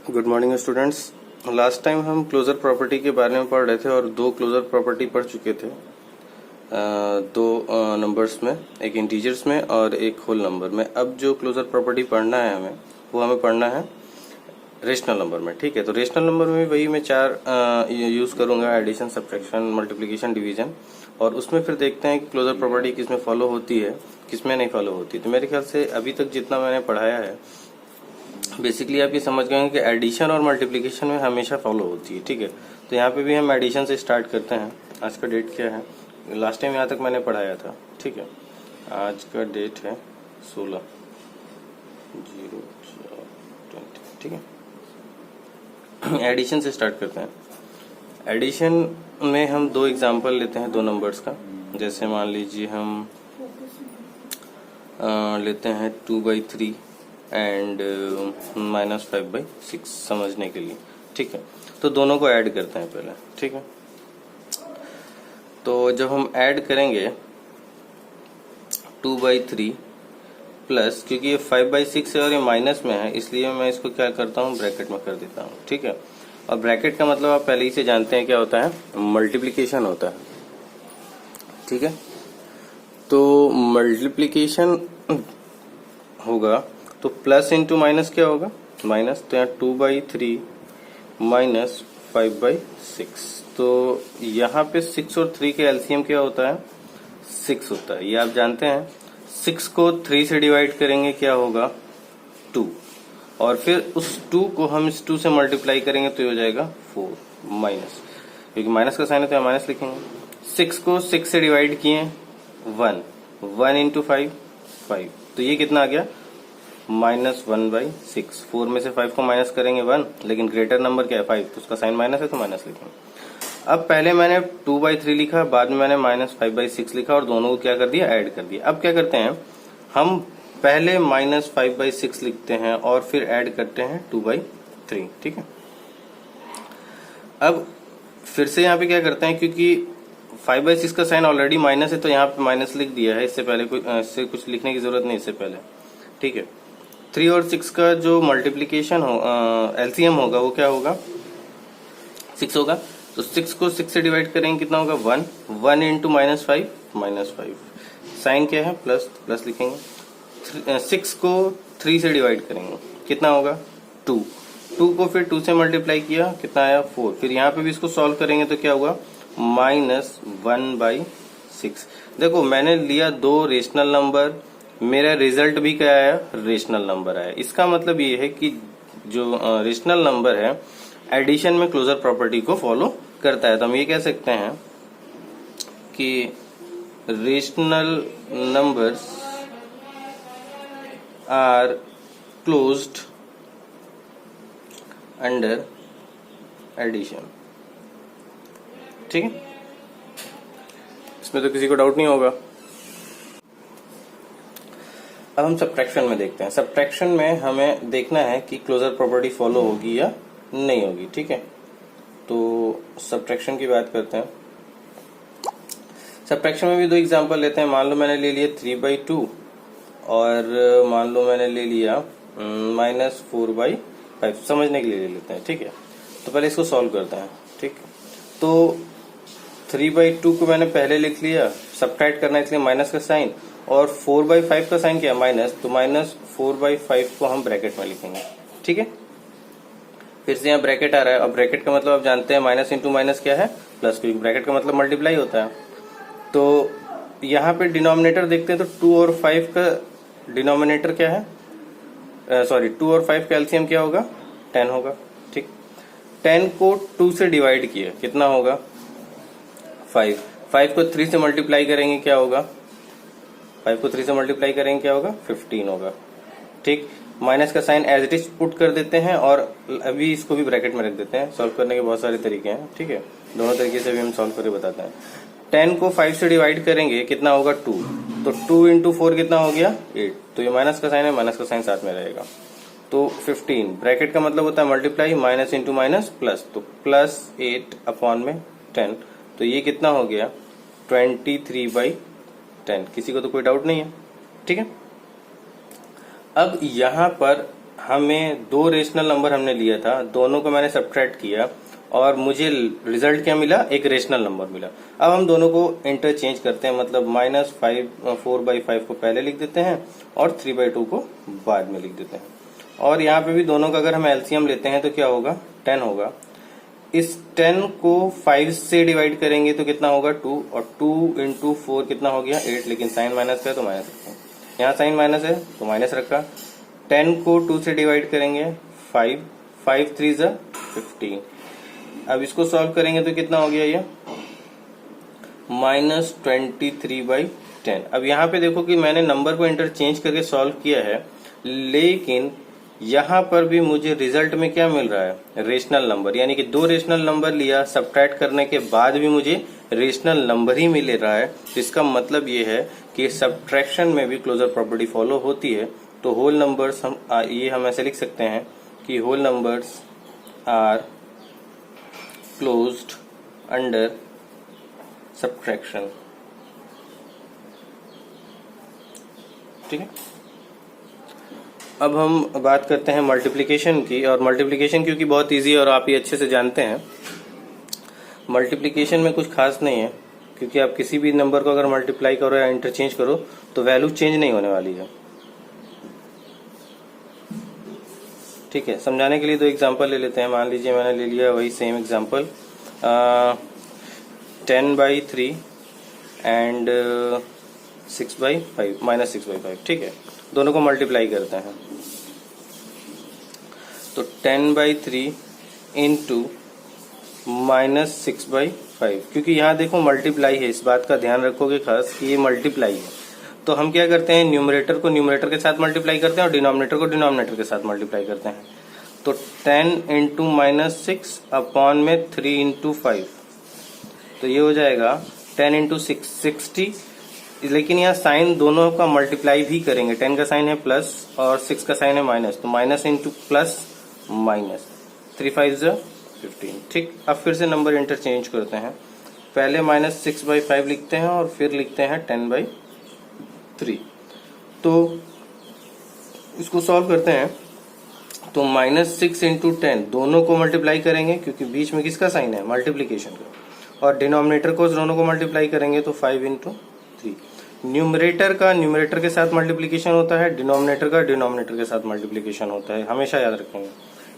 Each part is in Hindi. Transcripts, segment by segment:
Good morning students. Last time हम क्लोजर प्रॉपर्टी के बारे में पढ़ रहे थे और दो क्लोजर प्रॉपर्टी पढ़ चुके थे। दो नंबर्स में, एक इंटीजर्स में और एक होल नंबर में। अब जो क्लोजर प्रॉपर्टी पढ़ना है हमें पढ़ना है रेशनल नंबर में। ठीक है, तो रेशनल नंबर में वही मैं चार यूज करूंगा, एडिशन, सब्ट्रैक्शन, मल्टीप्लिकेशन, डिवीजन। और उसमें फिर देखते हैं कि क्लोजर प्रॉपर्टी किसमें फॉलो होती है, किसमें नहीं फॉलो होती। तो मेरे ख्याल से अभी तक जितना मैंने पढ़ाया है बेसिकली आप ये समझ गए हैं कि एडिशन और मल्टीप्लिकेशन में हमेशा फॉलो होती है। ठीक है, तो यहाँ पे भी हम एडिशन से स्टार्ट करते हैं। आज का डेट क्या है? लास्ट टाइम यहाँ तक मैंने पढ़ाया था। ठीक है, आज का डेट है 16/0/4/20। ठीक है, एडिशन से स्टार्ट करते हैं। एडिशन में हम दो एग्जांपल लेते हैं, दो नंबर्स का। जैसे मान लीजिए हम लेते हैं 2/3 एंड -5/6 समझने के लिए। ठीक है, तो दोनों को ऐड करते हैं पहले। ठीक है, तो जब हम ऐड करेंगे 2/3 प्लस, क्योंकि ये 5/6 है और ये माइनस में है, इसलिए मैं इसको क्या करता हूँ, ब्रैकेट में कर देता हूँ। ठीक है, और ब्रैकेट का मतलब आप पहले ही से जानते हैं क्या होता है, मल्टीप्लिकेशन होता है। ठीक है, तो मल्टीप्लिकेशन होगा तो प्लस इंटू माइनस क्या होगा, माइनस। तो यहाँ 2/3 माइनस 5/6। तो यहाँ पे 6 और 3 के एलसीएम क्या होता है, 6 होता है, ये आप जानते हैं। 6 को 3 से डिवाइड करेंगे क्या होगा, 2। और फिर उस 2 को हम इस 2 से मल्टीप्लाई करेंगे तो ये हो जाएगा 4 माइनस, क्योंकि माइनस का साइन है तो यहाँ माइनस लिखेंगे। 6 को 6 से डिवाइड किए 1 इंटू 5 5, तो ये कितना आ गया, -1/6। 4 में से 5 को माइनस करेंगे 1, लेकिन ग्रेटर नंबर क्या है 5, तो उसका साइन माइनस है तो माइनस लिखेंगे। अब पहले मैंने 2/3 लिखा, बाद में मैंने -5/6 लिखा और दोनों को क्या कर दिया, ऐड कर दिया। अब क्या करते हैं, हम पहले -5/6 लिखते हैं और फिर ऐड करते हैं 2/3। ठीक है, अब फिर से यहाँ पे क्या करते हैं, क्योंकि 5/6 का साइन ऑलरेडी माइनस है तो यहाँ पे माइनस लिख दिया है, इससे पहले इससे कुछ लिखने की जरूरत नहीं इससे पहले। ठीक है, 3 और 6 का जो मल्टीप्लीकेशन हो, एलसीएम होगा, वो क्या होगा, 6 होगा। तो 6 को 6 से डिवाइड करेंगे कितना होगा, 1 इंटू -5 -5। साइन क्या है, प्लस, प्लस लिखेंगे। 6 को 3 से डिवाइड करेंगे कितना होगा, 2 को फिर 2 से मल्टीप्लाई किया, कितना आया, 4। फिर यहाँ पे भी इसको सॉल्व करेंगे तो क्या हुआ, -1/6। देखो मैंने लिया दो रेशनल नंबर, मेरा रिजल्ट भी क्या आया, रेशनल नंबर आया। इसका मतलब ये है कि जो रेशनल नंबर है एडिशन में क्लोजर प्रॉपर्टी को फॉलो करता है। तो हम ये कह सकते हैं कि rational numbers are closed under addition. ठीक है, इसमें तो किसी को डाउट नहीं होगा। अब हम सब्ट्रैक्शन में देखते हैं। सब्ट्रैक्शन में हमें देखना है कि क्लोजर प्रॉपर्टी फॉलो होगी या नहीं होगी। ठीक है, तो सब्ट्रैक्शन की बात करते हैं। सब्ट्रैक्शन में भी दो एग्जांपल लेते हैं। मान लो मैंने ले लिया 3/2 और मान लो मैंने ले लिया -4/5, समझने के लिए ले लेते हैं। ठीक है, तो पहले इसको सॉल्व करते हैं। ठीक, तो 3/2 को मैंने पहले लिख लिया, सब्ट्रैक्ट करना है इसलिए माइनस का साइन, और 4/5 का साइन क्या, माइनस, तो -4/5 को हम ब्रैकेट में लिखेंगे। ठीक है, फिर से यहाँ ब्रैकेट आ रहा है। अब ब्रैकेट का मतलब आप जानते हैं, माइनस इंटू माइनस क्या है, प्लस, क्योंकि ब्रैकेट का मतलब मल्टीप्लाई होता है। तो यहाँ पे डिनोमिनेटर देखते हैं तो 2 और 5 का डिनोमिनेटर क्या है, 2 और 5 का एलसीएम क्या होगा, 10 होगा। ठीक, 10 को 2 से डिवाइड किया कितना होगा, 5 को 3 से मल्टीप्लाई करेंगे क्या होगा, 5 को 3 से मल्टीप्लाई करेंगे क्या होगा, 15 होगा। ठीक, माइनस का sign as it is put कर देते हैं और अभी इसको भी ब्रैकेट में रख देते हैं। सॉल्व करने के बहुत सारे तरीके हैं। ठीक है, दोनों तरीके से भी हम सॉल्व करके बताते हैं। 10 को 5 से डिवाइड करेंगे कितना होगा, 2, तो 2 इंटू 4 कितना हो गया, 8। तो ये माइनस का साइन है, माइनस का साइन साथ में रहेगा। तो 15, ब्रैकेट का मतलब होता है multiply, minus into minus plus, तो +8 अपॉन में 10, तो ये कितना हो गया, 23/10। किसी को तो कोई डाउट नहीं है। ठीक है, अब यहाँ पर हमें दो रेशनल नंबर हमने लिया था, दोनों को मैंने सब्ट्रैक्ट किया और मुझे रिजल्ट क्या मिला, एक रेशनल नंबर मिला। अब हम दोनों को इंटरचेंज करते हैं, मतलब -4/5 को पहले लिख देते हैं और 3/2 को बाद में लिख देते हैं। और यहाँ पे भी दोनों का अगर हम एलसीएम लेते हैं तो क्या होगा, 10 होगा। इस 10 को 5 से डिवाइड करेंगे तो कितना होगा, 2, और 2 इंटू 4 कितना हो गया, 8, लेकिन साइन माइनस का है तो माइनस रखते हैं। यहाँ साइन माइनस है तो माइनस रखा। 10 को 2 से डिवाइड करेंगे 5, 5 3 ज़ा 15। अब इसको सॉल्व करेंगे तो कितना हो गया ये, -23/10। अब यहाँ पे देखो कि मैंने नंबर को इंटरचेंज करके सॉल्व किया है, लेकिन यहाँ पर भी मुझे रिजल्ट में क्या मिल रहा है, रेशनल नंबर। यानी कि दो रेशनल नंबर लिया, सब्ट्रैक्ट करने के बाद भी मुझे रेशनल नंबर ही मिल रहा है। इसका मतलब ये है कि सब्ट्रैक्शन में भी क्लोजर प्रॉपर्टी फॉलो होती है। तो होल नंबर्स हम ऐसे लिख सकते हैं कि whole numbers are closed under subtraction. ठीक है, अब हम बात करते हैं मल्टीप्लिकेशन की। और मल्टीप्लिकेशन क्योंकि बहुत इजी है और आप ये अच्छे से जानते हैं, मल्टीप्लिकेशन में कुछ खास नहीं है, क्योंकि आप किसी भी नंबर को अगर मल्टीप्लाई करो या इंटरचेंज करो तो वैल्यू चेंज नहीं होने वाली है। ठीक है, समझाने के लिए दो एग्जांपल ले लेते हैं। मान लीजिए मैंने ले लिया वही सेम एग्जांपल, 10/3 एंड 6/5 -6/5। ठीक है, दोनों को मल्टीप्लाई करते हैं तो 10/3 इंटू -6/5, क्योंकि यहाँ देखो मल्टीप्लाई है, इस बात का ध्यान रखोगे खास कि ये मल्टीप्लाई है। तो हम क्या करते हैं, न्यूमरेटर को न्यूमरेटर के साथ मल्टीप्लाई करते हैं और डिनोमिनेटर को डिनोमिनेटर के साथ मल्टीप्लाई करते हैं। तो 10 इंटू -6 अपॉन में 3 इंटू 5, तो ये हो जाएगा 10 इंटू 6 60। लेकिन यहाँ साइन दोनों का मल्टीप्लाई भी करेंगे, 10 का साइन है प्लस और 6 का साइन है माइनस, तो माइनस इंटू प्लस माइनस, 3 5 ज़ा 15। ठीक, अब फिर से नंबर इंटरचेंज करते हैं, पहले -6/5 लिखते हैं और फिर लिखते हैं 10/3। तो इसको सॉल्व करते हैं तो -6 इंटू 10 दोनों को मल्टीप्लाई करेंगे, क्योंकि बीच में किसका साइन है, मल्टीप्लीकेशन का, और डिनोमिनेटर को दोनों को मल्टीप्लाई करेंगे तो 5 इंटू 3। न्यूमरेटर का न्यूमरेटर के साथ मल्टीप्लीकेशन होता है, डिनोमिनेटर का डिनोमिनेटर के साथ मल्टीप्लीकेशन होता है, हमेशा याद रखेंगे।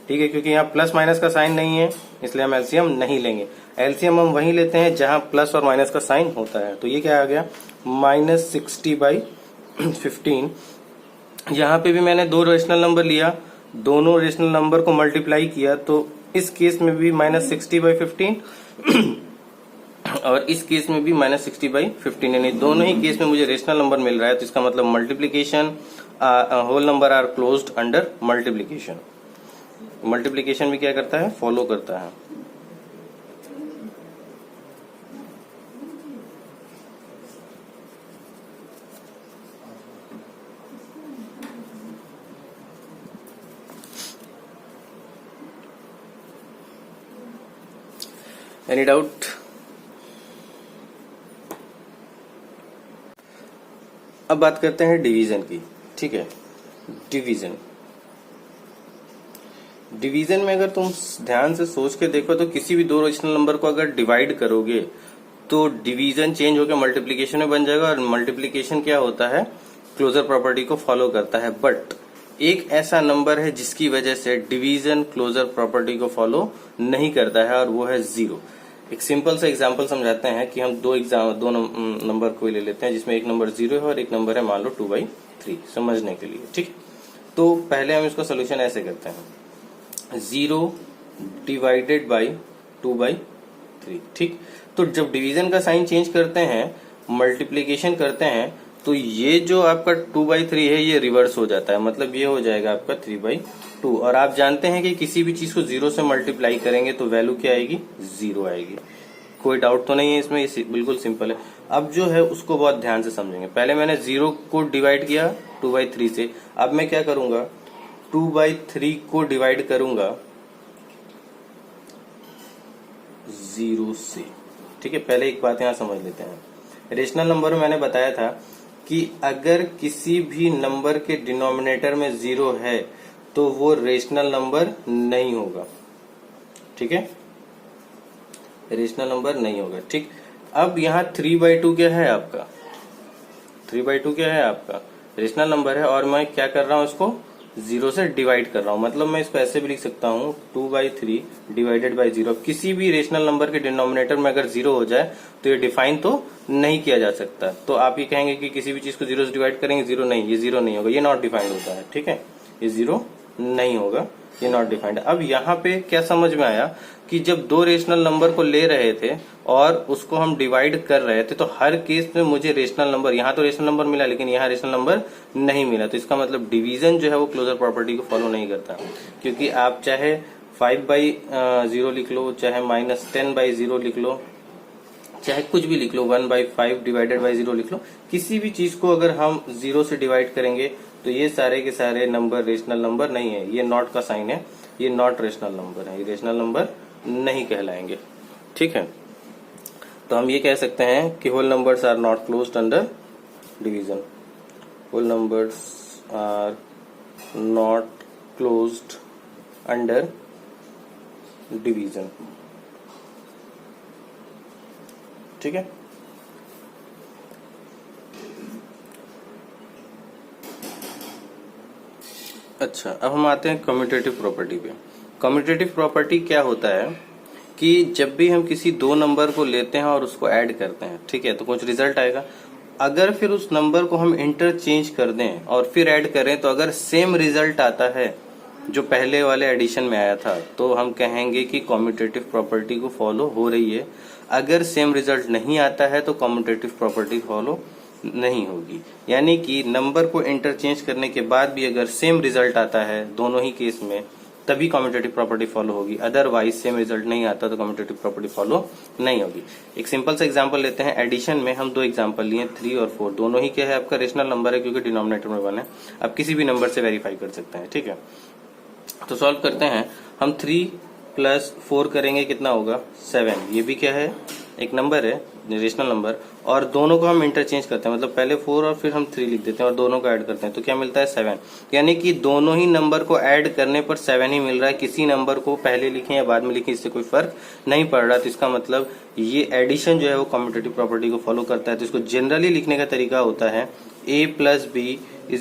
ठीक है, क्योंकि यहाँ प्लस माइनस का साइन नहीं है इसलिए हम एलसीएम नहीं लेंगे। एलसीएम हम वहीं लेते हैं जहां प्लस और माइनस का साइन होता है। तो ये क्या आ गया, -60/15। यहाँ पे भी मैंने दो रेशनल नंबर लिया, दोनों रेशनल नंबर को मल्टीप्लाई किया, तो इस केस में भी -60/15 और इस केस में भी -60/15, यानी दोनों ही केस में मुझे रेशनल नंबर मिल रहा है। तो इसका मतलब multiplication, whole number are closed under multiplication. Multiplication भी क्या करता है, फॉलो करता है। Any doubt? अब बात करते हैं डिवीजन की। ठीक है, डिवीजन में अगर तुम ध्यान से सोच के देखो तो किसी भी दो रेशनल नंबर को अगर डिवाइड करोगे तो डिवीजन चेंज होकर मल्टीप्लिकेशन में बन जाएगा, और मल्टीप्लिकेशन क्या होता है, क्लोजर प्रॉपर्टी को फॉलो करता है। बट एक ऐसा नंबर है जिसकी वजह से डिवीजन क्लोजर प्रॉपर्टी को फॉलो नहीं करता है, और वो है 0। एक सिंपल सा एग्जांपल समझाते हैं कि हम दो नंबर को ले लेते हैं जिसमें एक नंबर 0 है और एक नंबर है मान लो 2/3, समझने के लिए। ठीक, तो पहले हम इसका सोल्यूशन ऐसे करते हैं, 0 डिवाइडेड बाई 2/3। ठीक, तो जब डिवीजन का साइन चेंज करते हैं, मल्टीप्लीकेशन करते हैं, तो ये जो आपका 2/3 है ये रिवर्स हो जाता है, मतलब ये हो जाएगा आपका 3/2। और आप जानते हैं कि किसी भी चीज को 0 से मल्टीप्लाई करेंगे तो वैल्यू क्या आएगी, 0 आएगी। कोई डाउट तो नहीं है इसमें, बिल्कुल सिंपल है। अब जो है उसको बहुत ध्यान से समझेंगे। पहले मैंने 0 को डिवाइड किया 2/3 से, अब मैं क्या करूंगा, 2/3 को डिवाइड करूंगा 0 से। ठीक है, पहले एक बात यहां समझ लेते हैं। रेशनल नंबर में मैंने बताया था कि अगर किसी भी नंबर के डिनोमिनेटर में 0 है तो वो रेशनल नंबर नहीं होगा। ठीक है, रेशनल नंबर नहीं होगा। ठीक, अब यहाँ 3/2 क्या है आपका, 3/2 क्या है आपका रेशनल नंबर है, और मैं क्या कर रहा हूँ, इसको 0 से डिवाइड कर रहा हूँ। मतलब मैं इसको ऐसे भी लिख सकता हूँ 2/3 डिवाइडेड बाई 0। किसी भी रेशनल नंबर के डिनोमिनेटर में अगर 0 हो जाए तो ये डिफाइन तो नहीं किया जा सकता। तो आप ये कहेंगे कि किसी भी चीज को 0 से डिवाइड करेंगे 0 नहीं, ये 0 नहीं होगा, ये नॉट डिफाइंड होता है। ठीक है, ये 0 नहीं होगा, ये नॉट डिफाइंड। अब यहाँ पे क्या समझ में आया कि जब दो रेशनल नंबर को ले रहे थे और उसको हम डिवाइड कर रहे थे, तो हर केस में मुझे रेशनल नंबर, यहाँ तो रेशनल नंबर मिला लेकिन यहाँ रेशनल नंबर नहीं मिला। तो इसका मतलब डिवीजन जो है वो क्लोजर प्रॉपर्टी को फॉलो नहीं करता, क्योंकि आप चाहे 5/0 लिख लो, चाहे -10/0 लिख लो, चाहे कुछ भी लिख लो, 1/5 डिवाइडेड बाई 0 लिख लो, किसी भी चीज को अगर हम 0 से डिवाइड करेंगे तो ये सारे के सारे नंबर रेशनल नंबर नहीं है। ये नॉट का साइन है, ये नॉट रेशनल नंबर है, ये रेशनल नंबर नहीं कहलाएंगे। ठीक है, तो हम ये कह सकते हैं कि whole numbers are not closed under division, whole numbers are not closed under division. ठीक है, अच्छा, अब हम आते हैं कम्यूटेटिव प्रॉपर्टी पे। कम्यूटेटिव प्रॉपर्टी क्या होता है कि जब भी हम किसी दो नंबर को लेते हैं और उसको ऐड करते हैं, ठीक है, तो कुछ रिजल्ट आएगा। अगर फिर उस नंबर को हम इंटरचेंज कर दें और फिर ऐड करें, तो अगर सेम रिजल्ट आता है जो पहले वाले एडिशन में आया था, तो हम कहेंगे कि कम्यूटेटिव प्रॉपर्टी को फॉलो हो रही है। अगर सेम रिजल्ट नहीं आता है तो कम्यूटेटिव प्रॉपर्टी फॉलो नहीं होगी। यानी कि नंबर को इंटरचेंज करने के बाद भी अगर सेम रिजल्ट आता है दोनों ही केस में, तभी कम्यूटेटिव प्रॉपर्टी फॉलो होगी। अदरवाइज सेम रिजल्ट नहीं आता तो कम्यूटेटिव प्रॉपर्टी फॉलो नहीं होगी। एक सिंपल सा एग्जांपल लेते हैं। एडिशन में हम दो एग्जांपल लिए, 3 और 4, दोनों ही क्या है आपका रेशनल नंबर है, क्योंकि डिनोमिनेटर में 1 है। आप किसी भी नंबर से वेरीफाई कर सकते हैं। ठीक है, तो सॉल्व करते हैं। हम 3 + 4 करेंगे, कितना होगा 7। ये भी क्या है, एक नंबर है, रेशनल नंबर, और दोनों को हम इंटरचेंज करते हैं, मतलब पहले 4 और फिर हम 3 लिख देते हैं और दोनों को ऐड करते हैं, तो क्या मिलता है 7। यानी कि दोनों ही नंबर को ऐड करने पर 7 ही मिल रहा है। किसी नंबर को पहले लिखें या बाद में लिखें, इससे कोई फर्क नहीं पड़ रहा। तो इसका मतलब ये एडिशन जो है वो कम्यूटेटिव प्रॉपर्टी को फॉलो करता है। तो इसको जनरली लिखने का तरीका होता है a + b =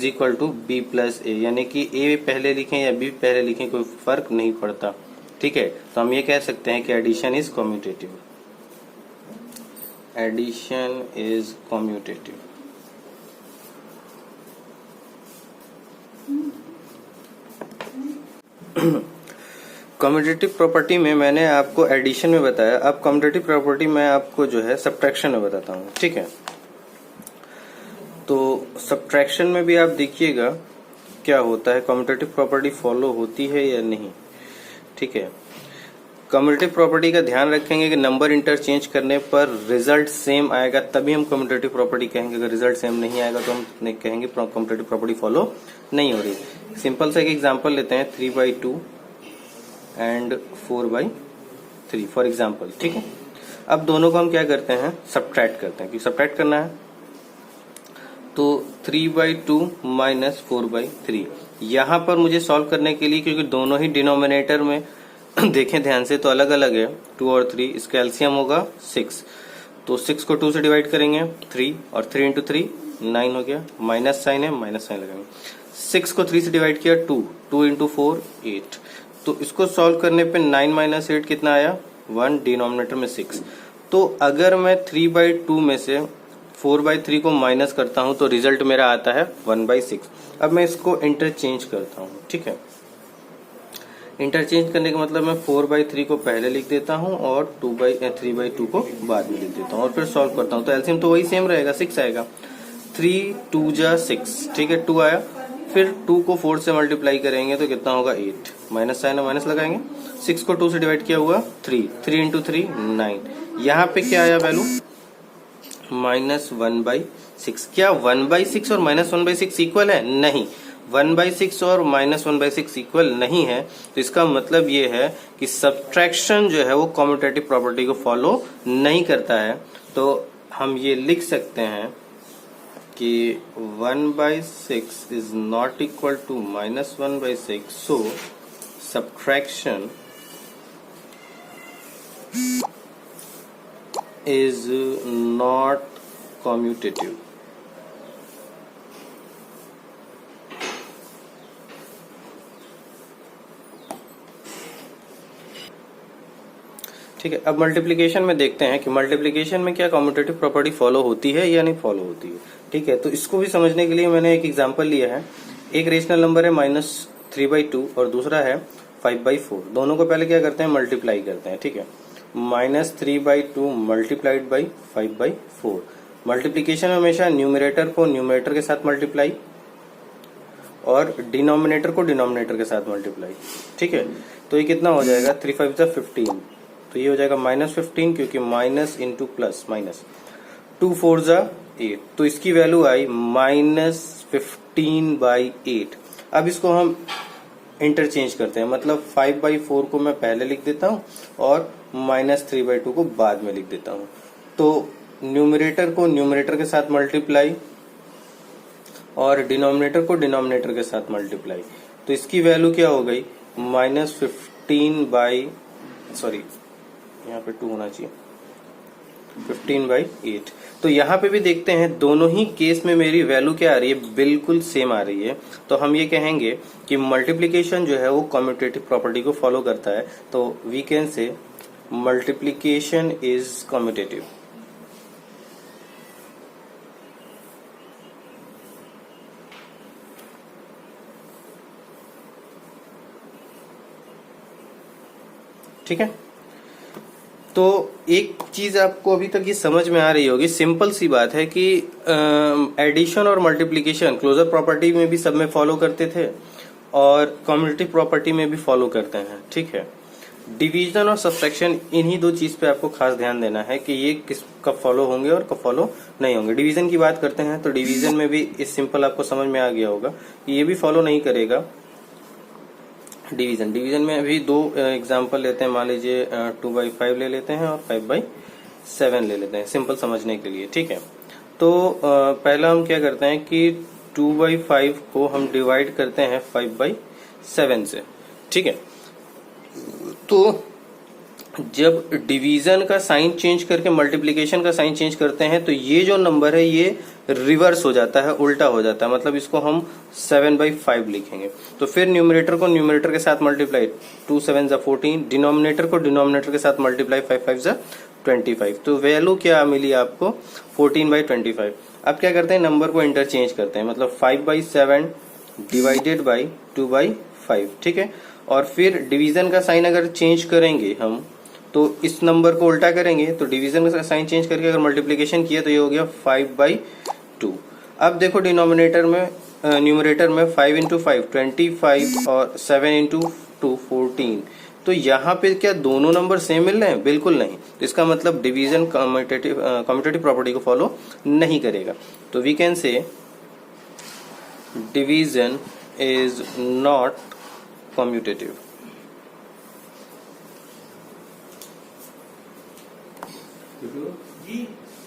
b + a, यानी कि a पहले लिखें या b पहले लिखें, कोई फर्क नहीं पड़ता। ठीक है, तो हम ये कह सकते हैं कि addition is commutative, addition is commutative. Commutative property में मैंने आपको एडिशन में बताया, अब कम्यूटेटिव प्रॉपर्टी में आपको जो है सब्ट्रैक्शन में बताता हूँ। ठीक है, तो सब्ट्रैक्शन में भी आप देखिएगा क्या होता है, कम्यूटेटिव प्रॉपर्टी फॉलो होती है या नहीं। ठीक है, कम्यूटेटिव प्रॉपर्टी का ध्यान रखेंगे कि नंबर इंटरचेंज करने पर रिजल्ट सेम आएगा, तभी हम कम्यूटेटिव प्रॉपर्टी कहेंगे। अगर रिजल्ट सेम नहीं आएगा तो हम नहीं कहेंगे कम्यूटेटिव प्रॉपर्टी फॉलो नहीं हो रही। सिंपल सा एक एग्जांपल लेते हैं, 3/2 एंड 4/3 फॉर एग्जांपल। ठीक है, अब दोनों को हम क्या करते हैं, सब्ट्रैक्ट करते हैं, क्योंकि सब्ट्रैक्ट करना है। तो 3/2 - 4/3, यहाँ पर मुझे सॉल्व करने के लिए, क्योंकि दोनों ही डिनोमिनेटर में देखें ध्यान से तो अलग अलग है, 2 और 3, इसका एलसीएम होगा 6। तो 6 को 2 से डिवाइड करेंगे 3, और 3 × 3 9 हो गया, माइनस साइन है, माइनस साइन लगाएंगे। 6 को 3 से डिवाइड किया 2, 2 × 4 8। तो इसको सॉल्व करने पे 9 - 8 कितना आया 1, डिनोमिनेटर में 6। तो अगर मैं 3/2 में से 4/3 को माइनस करता हूं तो रिजल्ट मेरा आता है 1/6। अब मैं इसको इंटरचेंज करता हूं। ठीक है, इंटरचेंज करने का मतलब मैं 4/3 को पहले लिख देता हूं और 3/2 को बाद में लिख देता हूं और फिर सॉल्व करता हूं। तो एलसीएम तो वही सेम रहेगा, 6 आएगा। 3 2 जा 6, ठीक है, 2 आया। फिर 2 को 4 से मल्टीप्लाई करेंगे तो कितना होगा 8, माइनस साइन है, माइनस लगाएंगे। 6 को 2 से डिवाइड किया हुआ 3, 3 × 3 9। यहाँ पे क्या आया वैल्यू -1/6। क्या 1/6 और -1/6 इक्वल है? नहीं, 1/6 और -1/6 इक्वल नहीं है। तो इसका मतलब ये है कि सब्ट्रैक्शन जो है वो कम्यूटेटिव प्रॉपर्टी को फॉलो नहीं करता है। तो हम ये लिख सकते हैं कि 1/6 is not equal to -1/6, so subtraction is not commutative. ठीक है, अब मल्टीप्लिकेशन में देखते हैं कि मल्टीप्लिकेशन में क्या कम्यूटेटिव प्रॉपर्टी फॉलो होती है या नहीं फॉलो होती है। ठीक है, तो इसको भी समझने के लिए मैंने एक एग्जांपल लिया है। एक रेशनल नंबर है -3/2 और दूसरा है 5/4। दोनों को पहले क्या करते हैं, मल्टीप्लाई करते हैं। ठीक है, -3/2 मल्टीप्लाइड बाई 5/4। मल्टीप्लीकेशन में हमेशा न्यूमरेटर को न्यूमरेटर के साथ मल्टीप्लाई और डिनोमिनेटर को डिनोमिनेटर के साथ मल्टीप्लाई। ठीक है, तो ये कितना हो जाएगा, 3 5 15, तो ये हो जाएगा -15, क्योंकि माइनस इंटू प्लस माइनस, 2 4 8, तो इसकी वैल्यू आई -15/8। अब इसको हम इंटरचेंज करते हैं, मतलब 5/4 को मैं पहले लिख देता हूं और -3/2 को बाद में लिख देता हूं। तो न्यूमरेटर को न्यूमरेटर के साथ मल्टीप्लाई और डिनोमिनेटर को डिनोमिनेटर के साथ मल्टीप्लाई, तो इसकी वैल्यू क्या हो गई, यहाँ पे 2 होना चाहिए, 15/8। तो यहाँ पे भी देखते हैं, दोनों ही केस में मेरी वैल्यू क्या आ रही है, बिल्कुल सेम आ रही है। तो हम ये कहेंगे कि मल्टीप्लिकेशन जो है वो कम्यूटेटिव प्रॉपर्टी को फॉलो करता है। तो we can say multiplication is commutative. ठीक है, तो एक चीज आपको अभी तक ये समझ में आ रही होगी, सिंपल सी बात है कि एडिशन और मल्टीप्लिकेशन क्लोजर प्रॉपर्टी में भी सब में फॉलो करते थे और कम्यूटेटिव प्रॉपर्टी में भी फॉलो करते हैं। ठीक है, डिवीजन और सब्ट्रैक्शन, इन्हीं दो चीज पे आपको खास ध्यान देना है कि ये किस कब फॉलो होंगे और कब फॉलो नहीं होंगे। डिवीजन की बात करते हैं तो डिवीजन में भी इस सिंपल आपको समझ में आ गया होगा कि ये भी फॉलो नहीं करेगा। डिवीजन में अभी दो एग्जांपल लेते हैं, मान लीजिए 2/5 ले लेते हैं और 5/7 ले लेते हैं, सिंपल समझने के लिए। ठीक है, तो पहला हम क्या करते हैं कि 2/5 को हम डिवाइड करते हैं 5/7 से। ठीक है, तो जब डिवीजन का साइन चेंज करके मल्टीप्लिकेशन का साइन चेंज करते हैं तो ये जो नंबर है ये रिवर्स हो जाता है, उल्टा हो जाता है, मतलब इसको हम 7/5 लिखेंगे। तो फिर न्यूमरेटर को न्यूमरेटर के साथ मल्टीप्लाई, 2 7 14, डिनोमिनेटर को डिनोमिनेटर के साथ मल्टीप्लाई, 5 5 25। तो वैल्यू क्या मिली आपको, 14/25। अब क्या करते हैं, नंबर को इंटरचेंज करते हैं, मतलब 5/7 डिवाइडेड बाई 2/5। ठीक है, और फिर डिवीजन का साइन अगर चेंज करेंगे हम तो इस नंबर को उल्टा करेंगे, तो डिवीजन का साइन चेंज करके अगर मल्टीप्लिकेशन किया तो ये हो गया 5/2। अब देखो डिनोमिनेटर में न्यूमरेटर में 5 × 5 25 और 7 × 2 14। तो यहाँ पे क्या दोनों नंबर सेम मिल रहे हैं, बिल्कुल नहीं। तो इसका मतलब डिवीजन कम्यूटेटिव प्रॉपर्टी को फॉलो नहीं करेगा। तो we can say division is not commutative. Ji